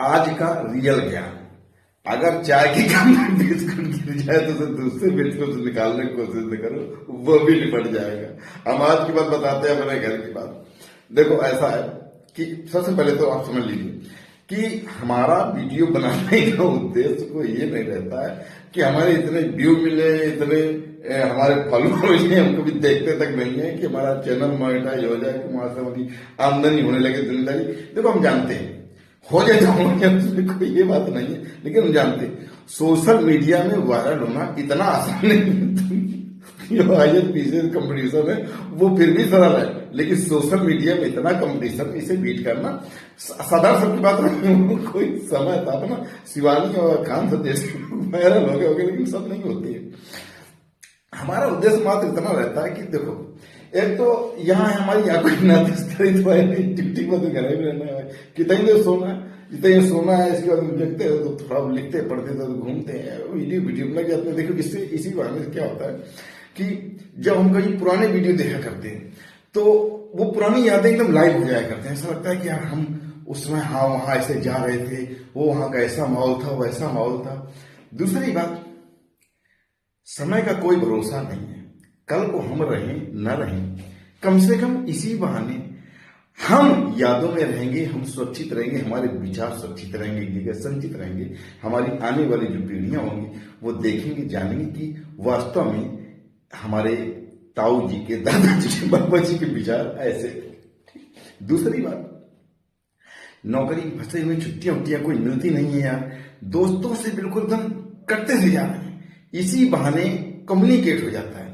आज का रियल ज्ञान। अगर चाय की कप में बिस्कुट गिर जाए तो उसे दूसरे बिस्कुट से निकालने की कोशिश न करो, वो भी निपट जाएगा। हम आज की बात बताते हैं, अपने घर की बात। देखो ऐसा है कि सबसे पहले तो आप समझ लीजिए कि हमारा वीडियो बनाने का उद्देश्य को ये नहीं रहता है कि हमारे इतने व्यू मिले, इतने हमारे फॉलोअर मिले, हम कभी देखते तक नहीं है कि हमारा चैनल मोनेटाइज हो जाए, कि वहां से हमारी आमदनी होने लगे जिंदगी। देखो हम जानते हैं हो जाए तो हो जाए, उसमें कोई ये बात नहीं है, लेकिन हम जानते हैं सोशल मीडिया में वायरल होना इतना आसान नहीं। जो आईएएस कंपटीशन है वो फिर भी सरल है, लेकिन सोशल मीडिया में इतना कंपटीशन, इसे बीट करना साधारण सबकी बात नहीं। कोई समय था अपना शिवानी और खान सब जैसे वायरल हो गए, लेकिन सब नहीं होती है। हमारा उद्देश्य मात्र इतना रहता है कि देखो, एक तो यहाँ हमारी यहाँ कोई ना तस्करी तो है नहीं, ड्यूटी पर तो घर में रहना है, कितनी देर सोना है, जितना ये सोना है, इसके बाद देखते हैं तो थोड़ा लिखते पढ़ते तो घूमते हैं, वीडियो लग जाते हैं। देखो इससे इसी बहाने से क्या होता है कि जब हम कहीं पुराने वीडियो देखा करते हैं तो वो पुरानी यादें एकदम लाइव हो जाया करते हैं। ऐसा लगता है कि यार हम उस समय हाँ वहां ऐसे जा रहे थे, वो वहां का ऐसा माहौल था, वैसा माहौल था। दूसरी बात, समय का कोई भरोसा नहीं है, कल को हम रहें न रहें, कम से कम इसी बहाने हम यादों में रहेंगे, हम सुरक्षित रहेंगे, हमारे विचार सुरक्षित रहेंगे, संचित रहेंगे। हमारी आने वाली जो पीढ़ियां होंगी वो देखेंगे, जानेंगे कि वास्तव में हमारे ताऊ जी के, दादाजी के, बाबा जी के विचार ऐसे थे। दूसरी बात, नौकरी फंसे हुए, छुट्टियां कोई मिलती नहीं है यार, दोस्तों से बिल्कुल एकदम कटते से जा रहे हैं, इसी बहाने कम्युनिकेट हो जाता है।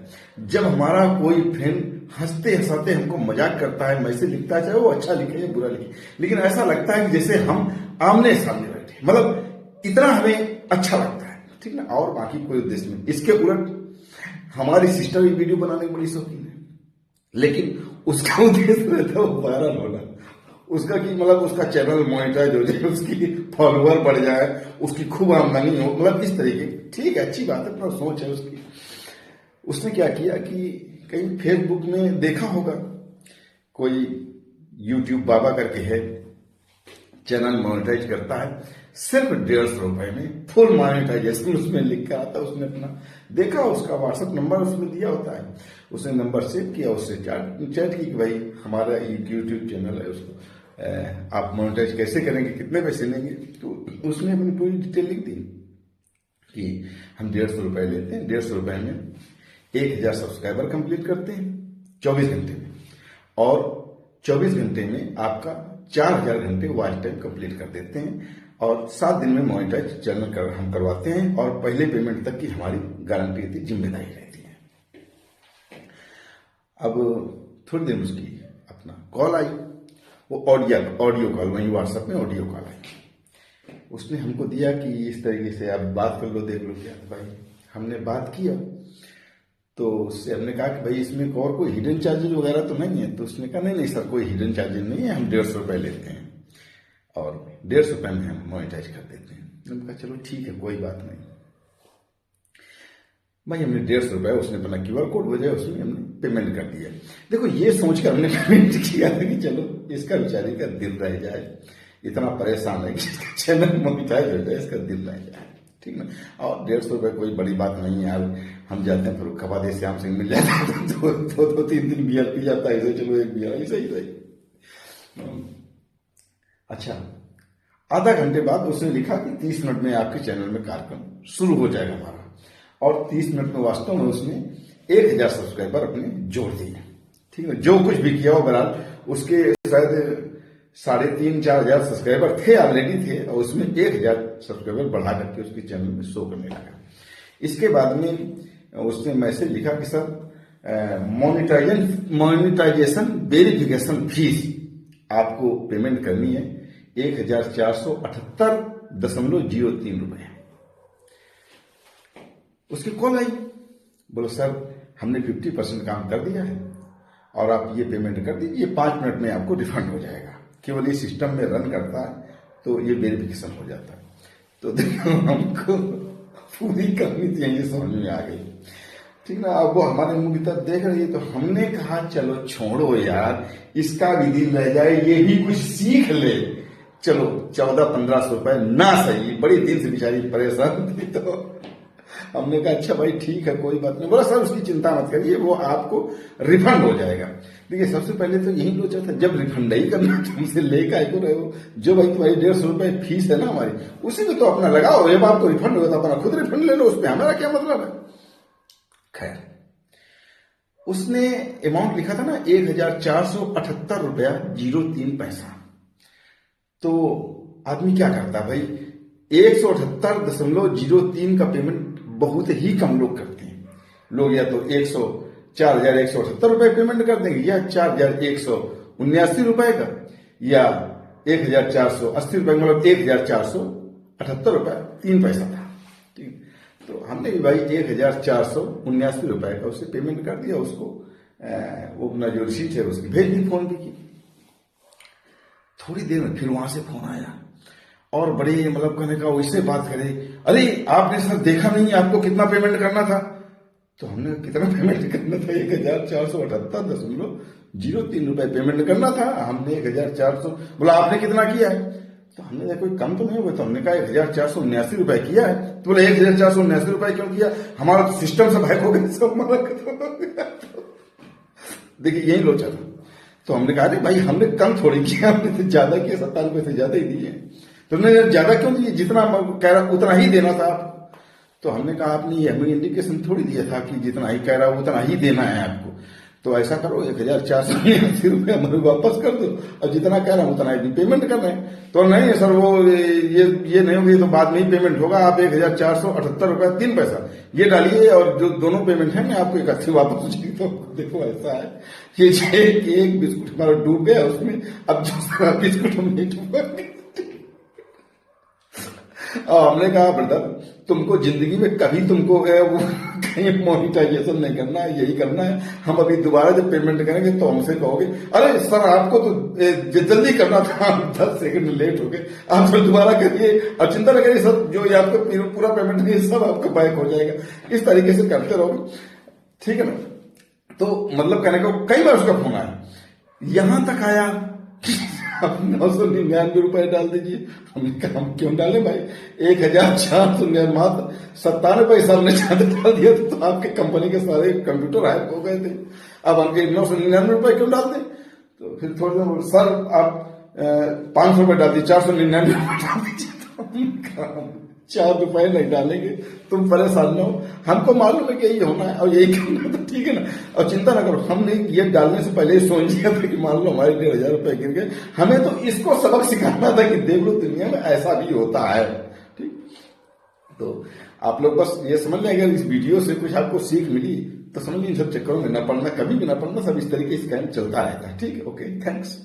जब हमारा कोई फ्रेंड हंसते हंसाते हमको मजाक करता है, मैसेज लिखता है, चाहे वो अच्छा लिखे या बुरा लिखे, लेकिन ऐसा लगता है कि जैसे हम आमने सामने बैठे, मतलब इतना हमें अच्छा लगता है, ठीक ना। और बाकी कोई उद्देश्य नहीं। इसके उलट हमारी सिस्टर भी वीडियो बनाने की बड़ी शौकीन है, लेकिन उसका उद्देश्य रहता है वो वायरल होना, उसका कि मतलब उसका चैनल मोनेटाइज हो जाए, उसकी फॉलोअर बढ़ जाए, उसकी खूब आमदनी हो, मतलब इस तरीके। ठीक है, अच्छी बात है, अपना सोच है उसकी। उसने क्या किया कि कहीं फेसबुक में देखा होगा, कोई यूट्यूब बाबा करके है, चैनल मोनेटाइज करता है, सिर्फ 150 रुपए में फुल मोनेटाइजेशन उसमें लिखा आता है। उसने अपना देखा, उसका व्हाट्सएप नंबर उसमें दिया होता है, उसने नंबर सेव किया, उससे चैट की कि भाई हमारा यूट्यूब चैनल है, उसको आप मोनेटाइज कैसे करेंगे, कितने पैसे लेंगे। तो उसने अपनी पूरी डिटेल लिख दी कि हम 150 रुपए लेते हैं, 150 रुपए में 1000 सब्सक्राइबर कंप्लीट करते हैं 24 घंटे में, और 24 घंटे में आपका 4000 घंटे वॉच टाइम कंप्लीट कर देते हैं, और 7 दिन में मोनेटाइज चैनल हम करवाते हैं, और पहले पेमेंट तक की हमारी गारंटी रहती है, जिम्मेदारी रहती है। अब थोड़ी देर उसकी अपना कॉल आई, वो ऑडियो कॉल, वही व्हाट्सएप में ऑडियो कॉल आई। उसने हमको दिया कि इस तरीके से आप बात कर लो, देख लो क्या। भाई हमने बात किया तो उससे हमने कहा कि भाई इसमें और कोई हिडन चार्जेज वगैरह तो नहीं है। तो उसने कहा नहीं सर, कोई हिडन चार्जेज नहीं है, हम 150 रुपए लेते हैं और 150 रुपए में हम मोनेटाइज कर देते हैं। हमने कहा चलो ठीक है, कोई बात नहीं। भाई हमने 150 रुपए, उसने अपना QR कोड भेजा, उसमें हमने पेमेंट कर दिया। देखो ये सोचकर हमने पेमेंट किया था कि चलो इसका बेचारे का दिल रह जाए, इतना परेशान है कि इसका चैनल मोनेटाइज हो जाए, इसका दिल रह जाए, ठीक ना। और 150 रुपए कोई बड़ी बात नहीं है यार, हम जाते हैं फरुखाबाद, श्याम सिंह मिल जाता है तो 2-3 दिन बियर पी जाता है, चलो एक बियर ऐसे ही सही। अच्छा, आधा घंटे बाद उसने लिखा कि 30 मिनट में आपके चैनल में कार्यक्रम शुरू हो जाएगा हमारा, और 30 मिनट में वास्तव में उसने 1000 सब्सक्राइबर अपने जोड़ दिए, ठीक है। जो कुछ भी किया हो, बहरहाल उसके शायद 3500-4000 हजार सब्सक्राइबर थे, ऑलरेडी थे, और उसमें 1000 सब्सक्राइबर बढ़ा करके उसके चैनल में शो करने लगा। इसके बाद में उसने मैसेज लिखा कि सर मोनेटाइजेशन वेरिफिकेशन फीस आपको पेमेंट करनी है 1478.03 रुपए। उसकी कॉल आई, बोलो सर हमने 50% काम कर दिया है और आप ये पेमेंट कर दीजिए, 5 मिनट में आपको रिफंड हो जाएगा। केवल ये सिस्टम में रन करता है तो ये वेरिफिकेशन हो जाता है। तो देखो हमको पूरी कहानी यही समझ में आ गई, ठीक ना। अब वो हमारे मुंह की तरफ देख रही है, तो हमने कहा चलो छोड़ो यार, इसका भी दिल रह जाए, ये भी कुछ सीख ले, चलो 1400-1500 रुपए ना सही, बड़ी दिन से बेचारी परेशान थी, तो हमने कहा अच्छा भाई ठीक है कोई बात नहीं। बोला सर उसकी चिंता मत करिए, वो आपको रिफंड हो जाएगा। देखिए सबसे पहले तो यही सोचा था, जब रिफंड ही करना तो हमसे लेकर आए को रहे हो, जो भाई तुम्हारी 150 रुपए फीस है ना हमारी, उसी में तो अपना लगाओ, जब आपको रिफंड होगा तो अपना खुद रिफंड ले लो, उसमें हमारा क्या मतलब है। खैर उसने अमाउंट लिखा था ना 1478 रुपया 03 पैसा। तो आदमी क्या करता भाई, 178.03 का पेमेंट बहुत ही कम लोग करते हैं। लोग या तो 4,178 रुपए पेमेंट कर देंगे, या 4,179 रुपए का, या 1,480 रुपए, मतलब 1,478 रुपए 3 पैसा था। ठीक, तो हमने भी भाई 1,479 रुपए का उससे पेमेंट कर दिया उसको। वो अपना जो रिसीट है उसकी भेज दी, फोन भी की। थोड़ी देर में फिर वहां से फोन आया और बड़े मतलब कहने का वैसे बात करे, अरे आपने सर देखा नहीं आपको कितना पेमेंट करना था। तो हमने कितना पेमेंट करना था, 1,478.03 रुपए पेमेंट करना था। हमने 1,400 बोला, आपने कितना किया है? तो हमने कहा कोई कम तो नहीं हुआ। तो हमने कहा 1,479 रुपए किया है। तो बोले 1,479 रुपए क्यों किया, हमारा तो सिस्टम से हैक हो गया, सब हमारा खत्म हो गया। देखिए यही लोचा था। तो हमने कहा अरे भाई हमने कम थोड़ी किया, हमने तो ज्यादा किया, 57 पैसे ज्यादा ही दिए। तो हमने ज्यादा क्यों दिए, जितना कह रहा उतना ही देना था आपको। तो हमने कहा आपने ये हमें इंडिकेशन थोड़ी दिया था कि जितना ही कह रहा उतना ही देना है आपको। तो ऐसा करो 1,480 रुपये हमें वापस कर दो, और जितना कह रहा हूं उतना ही पेमेंट कर रहे हैं। तो नहीं सर वो ये नहीं होगी, तो बाद में ही पेमेंट होगा। आप 1,478 रुपये 3 पैसा ये डालिए, और जो दोनों पेमेंट है ना आपको इकट्ठी वापस हो जाएगी। तो देखो ऐसा है कि एक बिस्कुट हमारा डूब गया उसमें, अब दूसरा बिस्कुट हम नहीं डूबेंगे। और हमने कहा ब्रदर तुमको जिंदगी में कभी तुमको कहीं मोनिटाइजेशन नहीं करना है, यही करना है। हम अभी दोबारा जब पेमेंट करेंगे तो हमसे कहोगे अरे सर आपको तो जल्दी करना था, 10 सेकंड लेट हो गए, आप फिर दोबारा करिए, और चिंता न करिए सर, जो ये आपको पूरा पेमेंट है सब आपका बैक हो जाएगा। इस तरीके से करते रहोगे, ठीक है ना। तो मतलब कहने को कई बार उसका फोन आया, यहां तक आया आप 999 रुपए डाल दीजिए। हमने कहा हम क्यों डाले भाई, 1,400 मात्र 97 पैसा हमने ज्यादा डाल दिया था, तो आपके कंपनी के सारे कंप्यूटर हैक हो गए थे। अब हमके 999 रुपए क्यों डाल दें। तो फिर थोड़ी देर सर आप 500 रुपए डाल दीजिए, 499 रुपए डाल दीजिए। तो 4 रुपए नहीं डालेंगे, तुम परेशान न हो, हमको मालूम है कि यही होना है और यही करना है, तो ठीक है ना। और चिंता ना करो, हमने ये डालने से पहले ही सोच लिया था कि मान लो हमारे 1,500 रुपए गिर गए, हमें तो इसको सबक सिखाना था कि देख लो दुनिया में ऐसा भी होता है। ठीक, तो आप लोग बस ये समझ लें, अगर इस वीडियो से कुछ आपको सीख मिली तो समझ लीजिए इन सब चक्करों में न पड़ना, कभी भी न पड़ना, सब इस तरीके से स्कैम चलता रहता है। ठीक है, ओके, थैंक्स।